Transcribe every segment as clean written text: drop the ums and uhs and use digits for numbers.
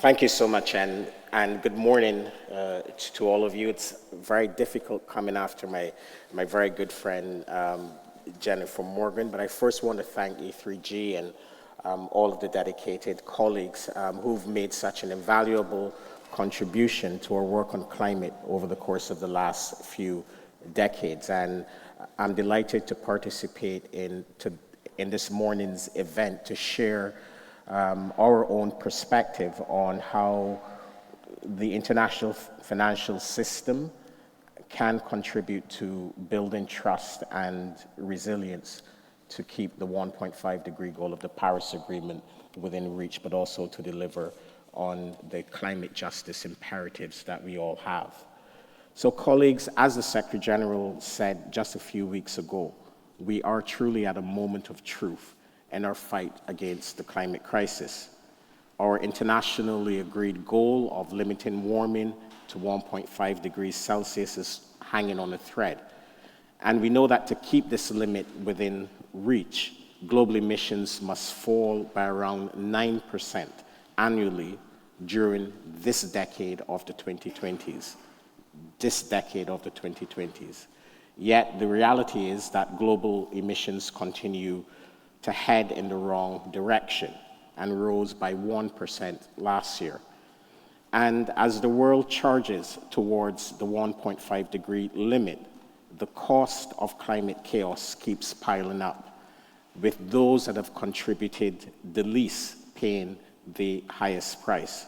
Thank you so much, and good morning to all of you. It's very difficult coming after my very good friend, Jennifer Morgan, but I first want to thank E3G and all of the dedicated colleagues who've made such an invaluable contribution to our work on climate over the course of the last few decades. And I'm delighted to participate in this morning's event to share our own perspective on how the international financial system can contribute to building trust and resilience to keep the 1.5-degree goal of the Paris Agreement within reach, but also to deliver on the climate justice imperatives that we all have. So colleagues, as the Secretary General said just a few weeks ago, we are truly at a moment of truth in our fight against the climate crisis. Our internationally agreed goal of limiting warming to 1.5 degrees Celsius is hanging on a thread. And we know that to keep this limit within reach, global emissions must fall by around 9% annually during this decade of the 2020s. Yet the reality is that global emissions continue to head in the wrong direction and rose by 1% last year. And as the world charges towards the 1.5-degree limit, the cost of climate chaos keeps piling up, with those that have contributed the least paying the highest price.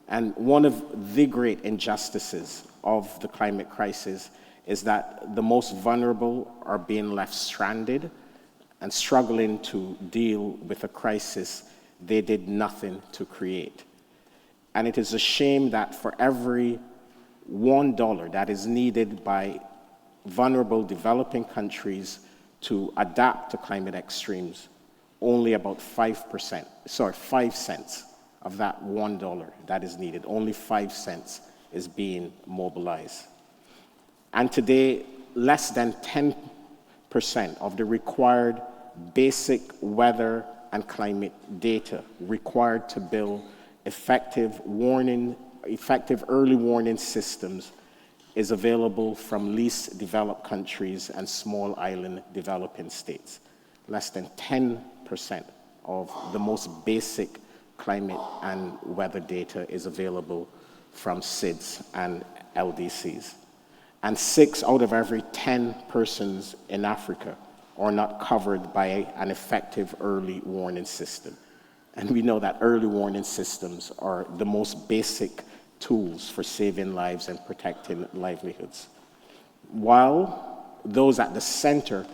And one of the great injustices of the climate crisis is that the most vulnerable are being left stranded and struggling to deal with a crisis they did nothing to create. And it is a shame that for every $1 that is needed by vulnerable developing countries to adapt to climate extremes, only about 5 cents of that $1 that is needed, only 5 cents is being mobilized. And today, less than 10% of the required basic weather and climate data required to build effective early warning systems is available from least developed countries and small island developing states. Less than 10% of the most basic climate and weather data is available from SIDS and LDCs. And 6 out of every 10 persons in Africa are not covered by an effective early warning system. And we know that early warning systems are the most basic tools for saving lives and protecting livelihoods. While those at the center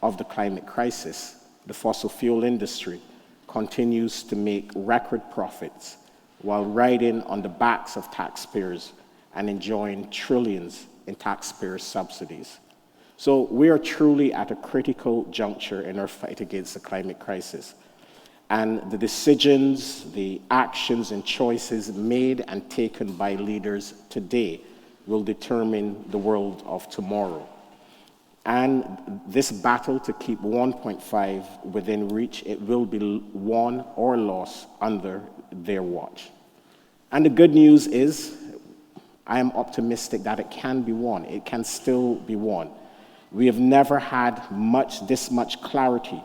of the climate crisis, the fossil fuel industry, continues to make record profits while riding on the backs of taxpayers and enjoying trillions in taxpayer subsidies. So we are truly at a critical juncture in our fight against the climate crisis. And the decisions, the actions and choices made and taken by leaders today will determine the world of tomorrow. And this battle to keep 1.5 within reach, it will be won or lost under their watch. And the good news is, I am optimistic that it can be won. It can still be won. We have never had this much clarity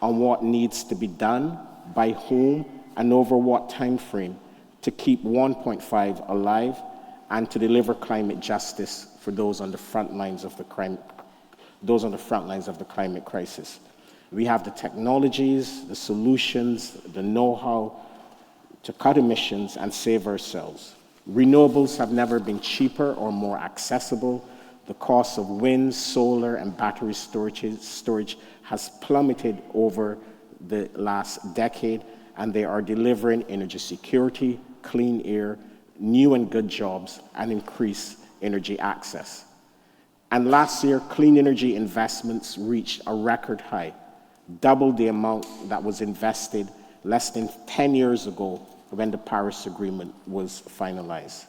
on what needs to be done, by whom, and over what time frame to keep 1.5 alive and to deliver climate justice for those on the front lines of the climate crisis. We have the technologies, the solutions, the know-how to cut emissions and save ourselves. Renewables have never been cheaper or more accessible. The cost of wind, solar, and battery storage has plummeted over the last decade, and they are delivering energy security, clean air, new and good jobs, and increased energy access. And last year, clean energy investments reached a record high, double the amount that was invested less than 10 years ago when the Paris Agreement was finalized.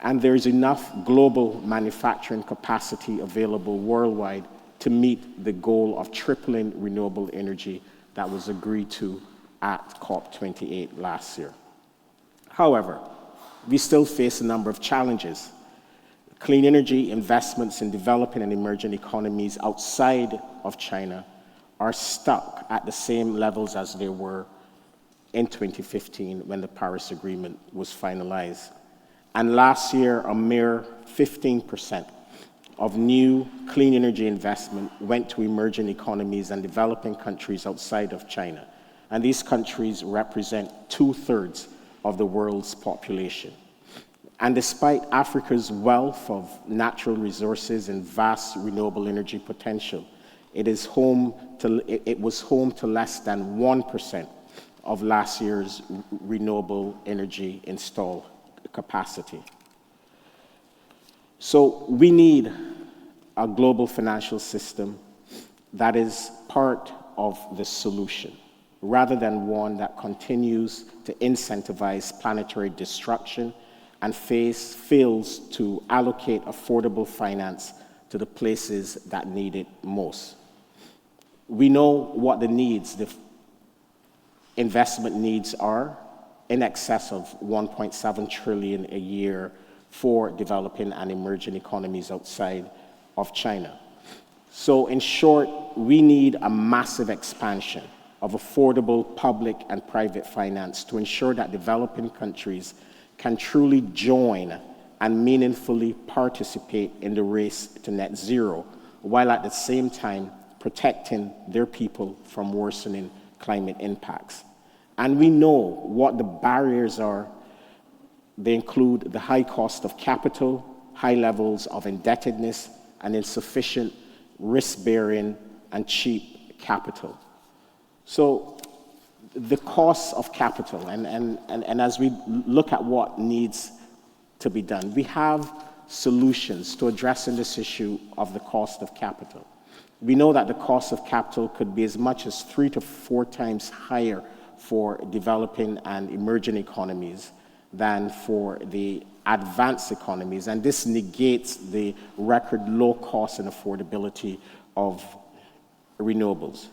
And there is enough global manufacturing capacity available worldwide to meet the goal of tripling renewable energy that was agreed to at COP28 last year. However, we still face a number of challenges. Clean energy investments in developing and emerging economies outside of China are stuck at the same levels as they were in 2015 when the Paris Agreement was finalized. And last year, a mere 15% of new clean energy investment went to emerging economies and developing countries outside of China. And these countries represent 2/3 of the world's population. And despite Africa's wealth of natural resources and vast renewable energy potential, it was home to less than 1% of last year's renewable energy installed capacity. So we need a global financial system that is part of the solution, rather than one that continues to incentivize planetary destruction and fails to allocate affordable finance to the places that need it most. We know what the investment needs are, in excess of 1.7 trillion a year for developing and emerging economies outside of China. So in short, we need a massive expansion of affordable public and private finance to ensure that developing countries can truly join and meaningfully participate in the race to net zero, while at the same time protecting their people from worsening climate impacts. And we know what the barriers are. They include the high cost of capital, high levels of indebtedness, and insufficient risk-bearing and cheap capital. So the cost of capital, and as we look at what needs to be done, we have solutions to addressing this issue of the cost of capital. We know that the cost of capital could be as much as 3 to 4 times higher for developing and emerging economies than for the advanced economies, and this negates the record low cost and affordability of renewables.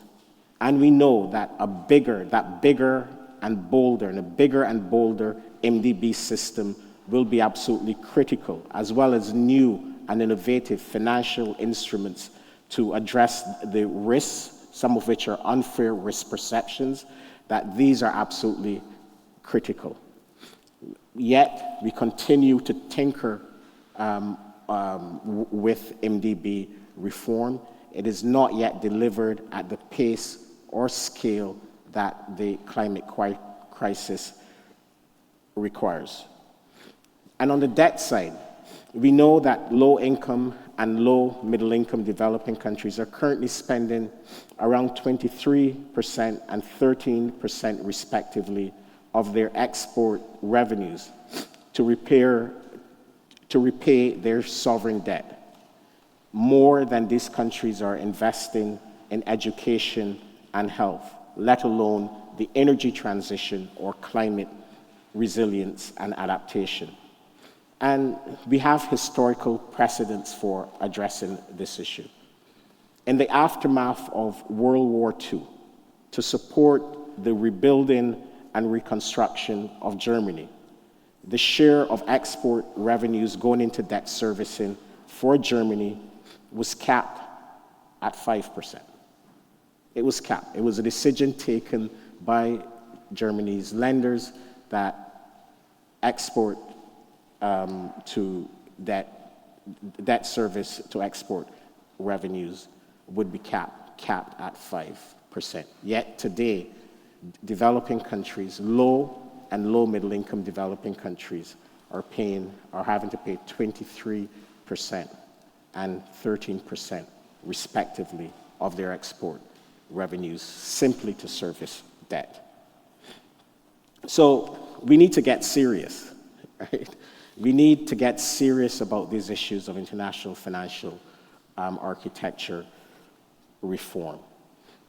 And we know that a bigger and bolder MDB system will be absolutely critical, as well as new and innovative financial instruments to address the risks, some of which are unfair risk perceptions, that these are absolutely critical. Yet, we continue to tinker with MDB reform. It is not yet delivered at the pace or scale that the climate crisis requires. And on the debt side, we know that low-income and low-middle-income developing countries are currently spending around 23% and 13% respectively of their export revenues to repay their sovereign debt. More than these countries are investing in education and health, let alone the energy transition or climate resilience and adaptation. And we have historical precedents for addressing this issue. In the aftermath of World War II, to support the rebuilding and reconstruction of Germany, the share of export revenues going into debt servicing for Germany was capped at 5%. It was capped. It was a decision taken by Germany's lenders that export to debt service to export revenues would be capped at 5%. Yet today, developing countries, low and low middle income developing countries are having to pay 23% and 13% respectively of their export revenues simply to service debt. So we need to get serious, right? We need to get serious about these issues of international financial architecture reform.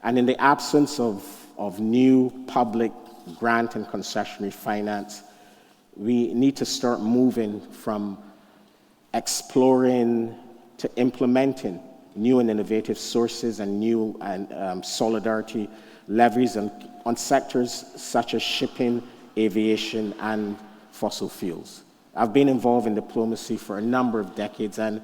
And in the absence of new public grant and concessionary finance, we need to start moving from exploring to implementing new and innovative sources and new and solidarity levies on sectors such as shipping, aviation, and fossil fuels. I've been involved in diplomacy for a number of decades, and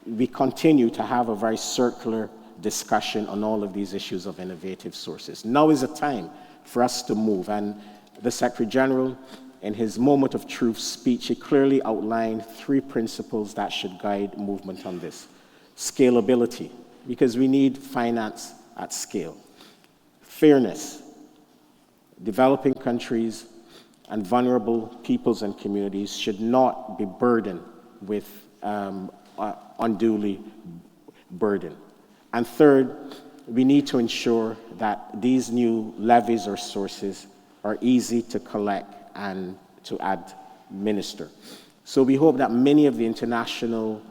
we continue to have a very circular discussion on all of these issues of innovative sources. Now is the time for us to move, and the Secretary General, in his Moment of Truth speech, he clearly outlined 3 principles that should guide movement on this. Scalability, because we need finance at scale. Fairness, developing countries and vulnerable peoples and communities should not be burdened with unduly burden. And third, we need to ensure that these new levies or sources are easy to collect and to administer. So we hope that many of the international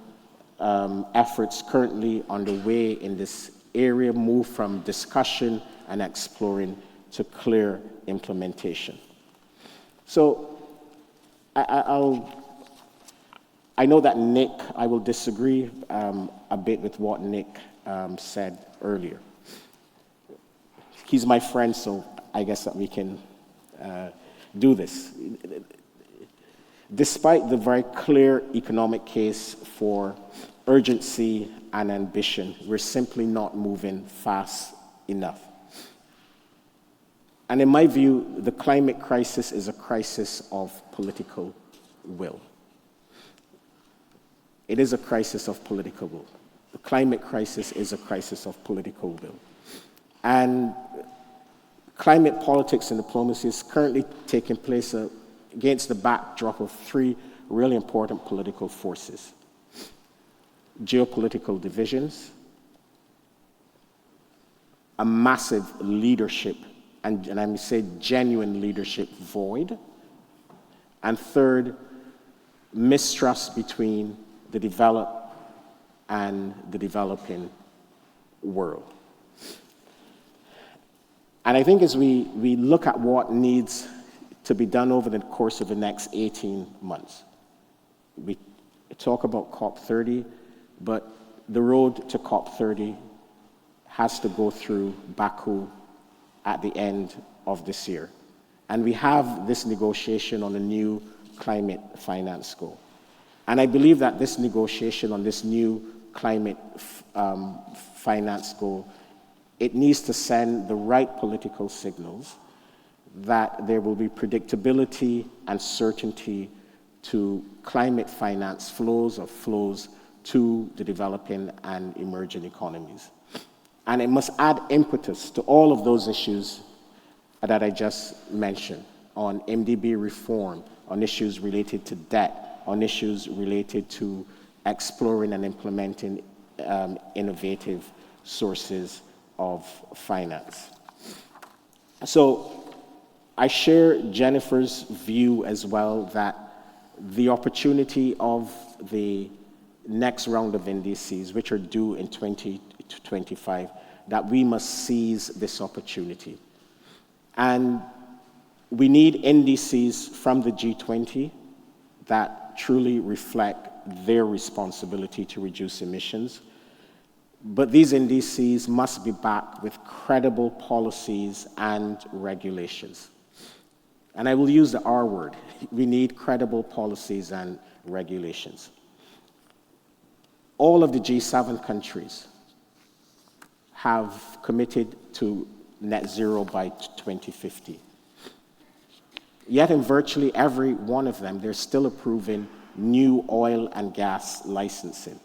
efforts currently underway in this area move from discussion and exploring to clear implementation. So I know that Nick, I will disagree a bit with what Nick said earlier. He's my friend, so I guess that we can do this. Despite the very clear economic case for urgency and ambition, we're simply not moving fast enough. And in my view, the climate crisis is a crisis of political will. It is a crisis of political will. The climate crisis is a crisis of political will. And climate politics and diplomacy is currently taking place against the backdrop of 3 really important political forces: geopolitical divisions, a massive leadership, and I may say genuine leadership void, and third, mistrust between the developed and the developing world. And I think as we look at what needs to be done over the course of the next 18 months, we talk about COP30, but the road to COP30 has to go through Baku at the end of this year. And we have this negotiation on a new climate finance goal. And I believe that this negotiation on this new climate finance goal, it needs to send the right political signals that there will be predictability and certainty to climate finance flows to the developing and emerging economies. And it must add impetus to all of those issues that I just mentioned on MDB reform, on issues related to debt, on issues related to exploring and implementing innovative sources of finance. So I share Jennifer's view as well that the opportunity of the next round of indices, which are due in 2025, that we must seize this opportunity. And we need indices from the G20 that truly reflect their responsibility to reduce emissions. But these indices must be backed with credible policies and regulations. And I will use the R word. We need credible policies and regulations. All of the G7 countries have committed to net zero by 2050. Yet in virtually every one of them, they're still approving new oil and gas licensing,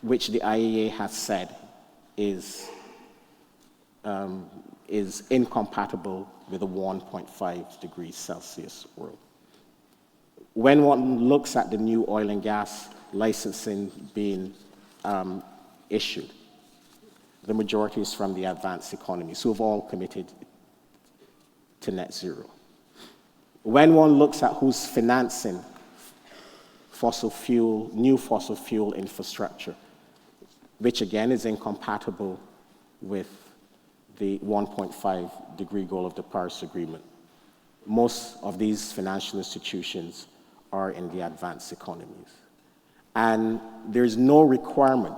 which the IEA has said is incompatible with a 1.5 degrees Celsius world. When one looks at the new oil and gas licensing being issued, the majority is from the advanced economies who have all committed to net zero. When one looks at who's financing new fossil fuel infrastructure, which again is incompatible with the 1.5 degree goal of the Paris Agreement, most of these financial institutions are in the advanced economies. And there's no requirement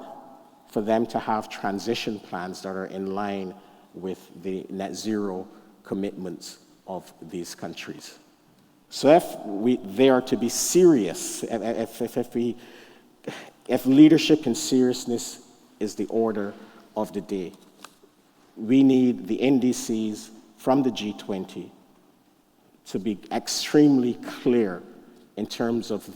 for them to have transition plans that are in line with the net zero commitments of these countries. So they are to be serious, if leadership and seriousness is the order of the day, we need the NDCs from the G20 to be extremely clear in terms of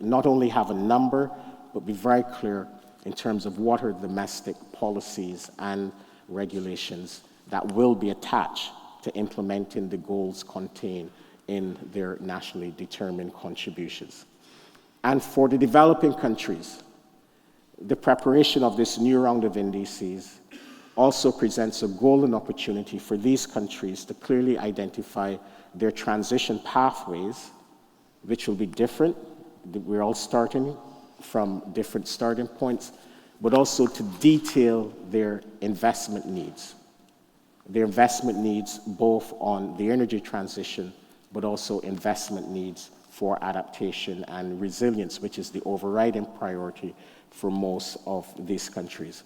not only have a number, but be very clear in terms of what are domestic policies and regulations that will be attached to implementing the goals contained in their nationally determined contributions. And for the developing countries, the preparation of this new round of NDCs also presents a golden opportunity for these countries to clearly identify their transition pathways, which will be different. We're all starting from different starting points, but also to detail their investment needs. Their investment needs both on the energy transition, but also investment needs for adaptation and resilience, which is the overriding priority for most of these countries.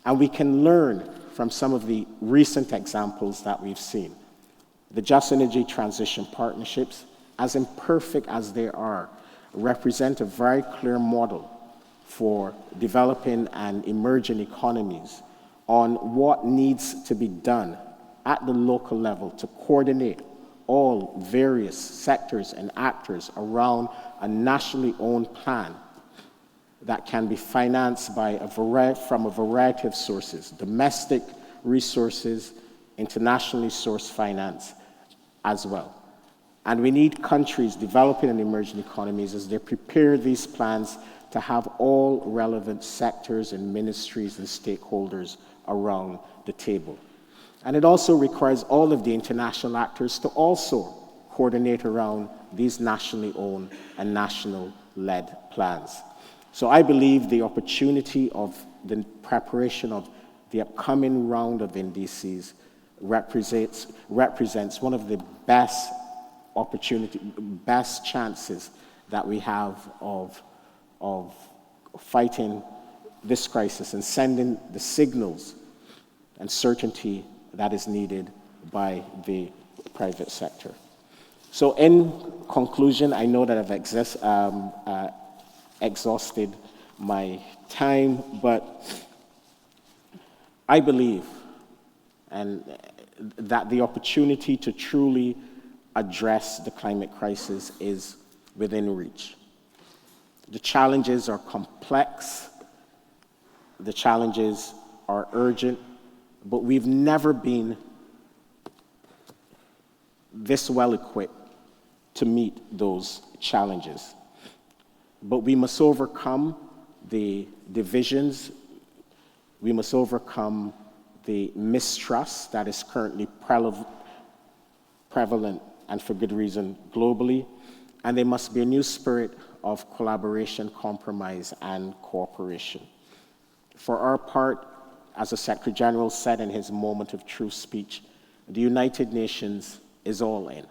And we can learn from some of the recent examples that we've seen. The Just Energy Transition Partnerships, as imperfect as they are, represent a very clear model for developing and emerging economies on what needs to be done at the local level to coordinate all various sectors and actors around a nationally owned plan that can be financed from a variety of sources, domestic resources, internationally sourced finance as well. And we need countries, developing and emerging economies, as they prepare these plans, to have all relevant sectors and ministries and stakeholders around the table. And it also requires all of the international actors to also coordinate around these nationally owned and national-led plans. So I believe the opportunity of the preparation of the upcoming round of NDCs represents one of the best chances that we have of fighting this crisis and sending the signals and certainty that is needed by the private sector. So in conclusion, I know that I've exhausted my time, but I believe that the opportunity to truly address the climate crisis is within reach. The challenges are complex, the challenges are urgent, but we've never been this well equipped to meet those challenges. But we must overcome the divisions, we must overcome the mistrust that is currently prevalent, and for good reason, globally, and there must be a new spirit of collaboration, compromise, and cooperation. For our part, as the Secretary General said in his moment of truth speech, the United Nations is all in.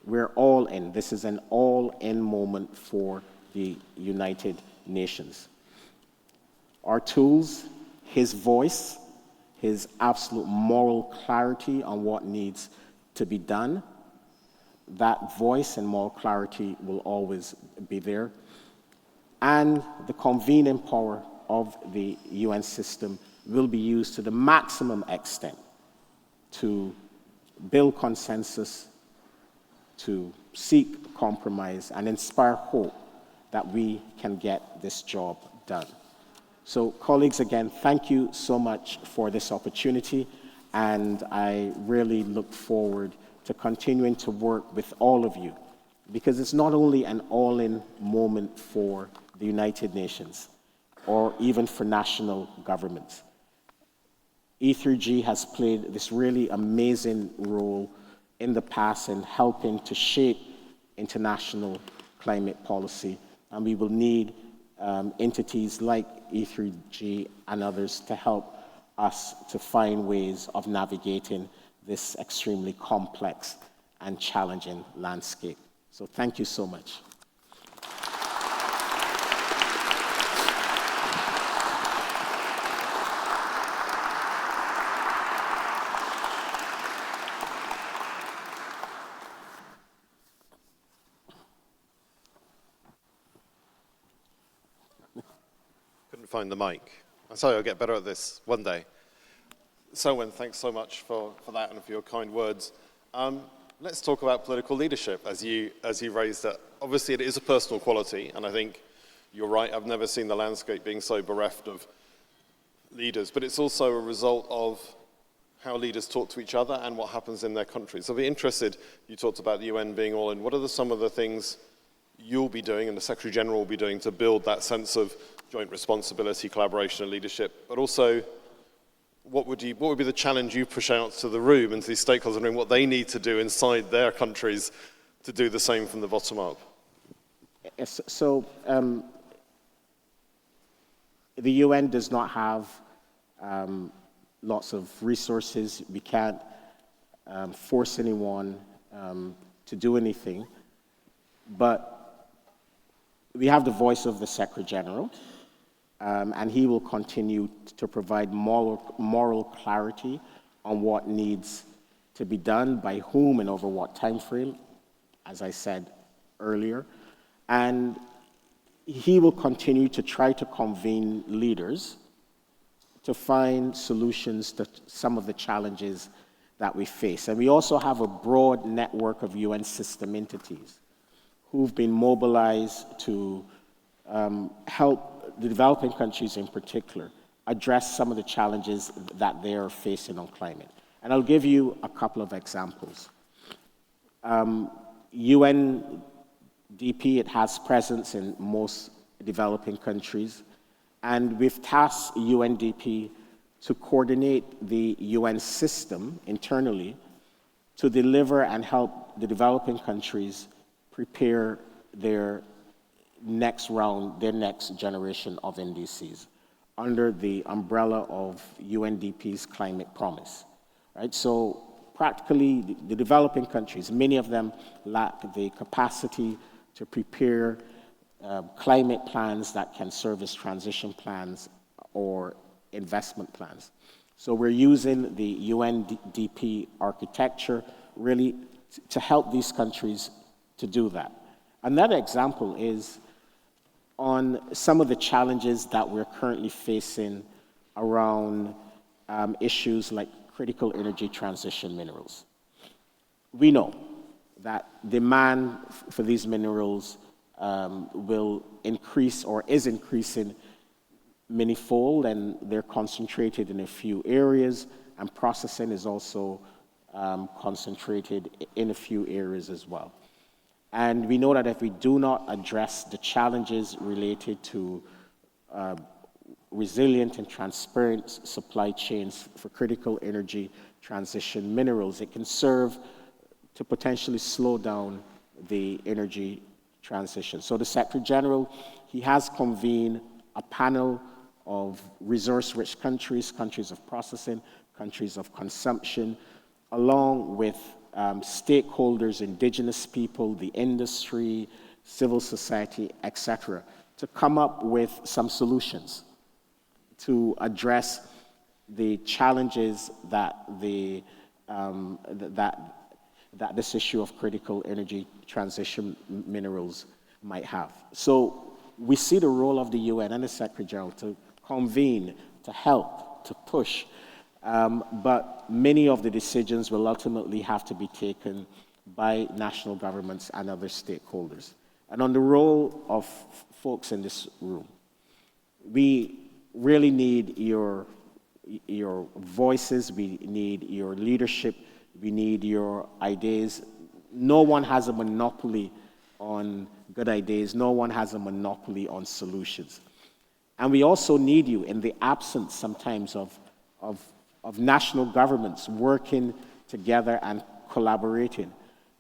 We're all in. This is an all-in moment for the United Nations. Our tools, his voice, his absolute moral clarity on what needs to be done, that voice and moral clarity will always be there. And the convening power of the UN system will be used to the maximum extent to build consensus, to seek compromise, and inspire hope that we can get this job done. So, colleagues, again, thank you so much for this opportunity, and I really look forward to continuing to work with all of you, because it's not only an all-in moment for the United Nations or even for national governments. E3G has played this really amazing role in the past in helping to shape international climate policy, and we will need entities like E3G and others to help us to find ways of navigating this extremely complex and challenging landscape. So thank you so much. find the mic. I'm sorry, I'll get better at this one day. Selwin, thanks so much for that and for your kind words. Let's talk about political leadership, as you raised it. Obviously, it is a personal quality, and I think you're right. I've never seen the landscape being so bereft of leaders, but it's also a result of how leaders talk to each other and what happens in their countries. So I'll be interested, you talked about the UN being all in. What are some of the things you'll be doing and the Secretary General will be doing to build that sense of joint responsibility, collaboration and leadership? But also, what would be the challenge you push out to the room and to these stakeholders and what they need to do inside their countries to do the same from the bottom up? Yes, so the UN does not have lots of resources. We can't force anyone to do anything. But we have the voice of the Secretary General, and he will continue to provide moral clarity on what needs to be done, by whom and over what time frame, as I said earlier. And he will continue to try to convene leaders to find solutions to some of the challenges that we face. And we also have a broad network of UN system entities who've been mobilized to help the developing countries in particular address some of the challenges that they are facing on climate. And I'll give you a couple of examples. UNDP, it has presence in most developing countries, and we've tasked UNDP to coordinate the UN system internally to deliver and help the developing countries prepare their next round, their next generation of NDCs under the umbrella of UNDP's climate promise, right? So practically, the developing countries, many of them lack the capacity to prepare climate plans that can serve as transition plans or investment plans. So we're using the UNDP architecture really to help these countries to do that. Another example is on some of the challenges that we're currently facing around issues like critical energy transition minerals. We know that demand for these minerals will increase or is increasing manyfold, and they're concentrated in a few areas, and processing is also concentrated in a few areas as well. And we know that if we do not address the challenges related to resilient and transparent supply chains for critical energy transition minerals, it can serve to potentially slow down the energy transition. So the Secretary General, he has convened a panel of resource-rich countries, countries of processing, countries of consumption, along with stakeholders, indigenous people, the industry, civil society, etc., to come up with some solutions to address the challenges that that this issue of critical energy transition minerals might have. So we see the role of the UN and the Secretary General to convene, to help, to push, but many of the decisions will ultimately have to be taken by national governments and other stakeholders. And on the role of folks in this room, we really need your voices, we need your leadership, we need your ideas. No one has a monopoly on good ideas, no one has a monopoly on solutions. And we also need you in the absence sometimes of national governments working together and collaborating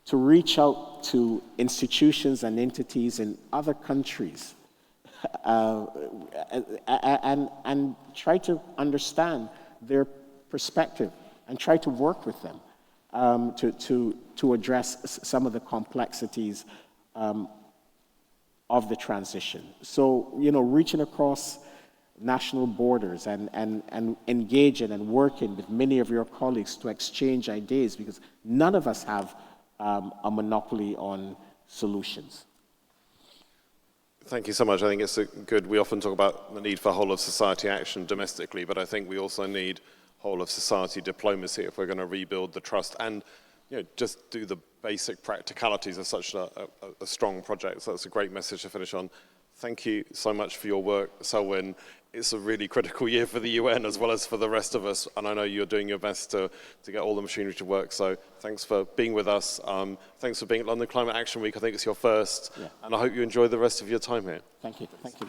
to reach out to institutions and entities in other countries and try to understand their perspective and try to work with them to address some of the complexities of the transition. So, you know, reaching across national borders and engaging and working with many of your colleagues to exchange ideas, because none of us have a monopoly on solutions. Thank you so much. I think it's good. We often talk about the need for whole of society action domestically, but I think we also need whole of society diplomacy if we're going to rebuild the trust and just do the basic practicalities of such a strong project. So that's a great message to finish on. Thank you so much for your work, Selwin. It's a really critical year for the UN as well as for the rest of us, and I know you're doing your best to get all the machinery to work, so thanks for being with us. Thanks for being at London Climate Action Week. I think it's your first, and I hope you enjoy the rest of your time here. Thank you. Thank you.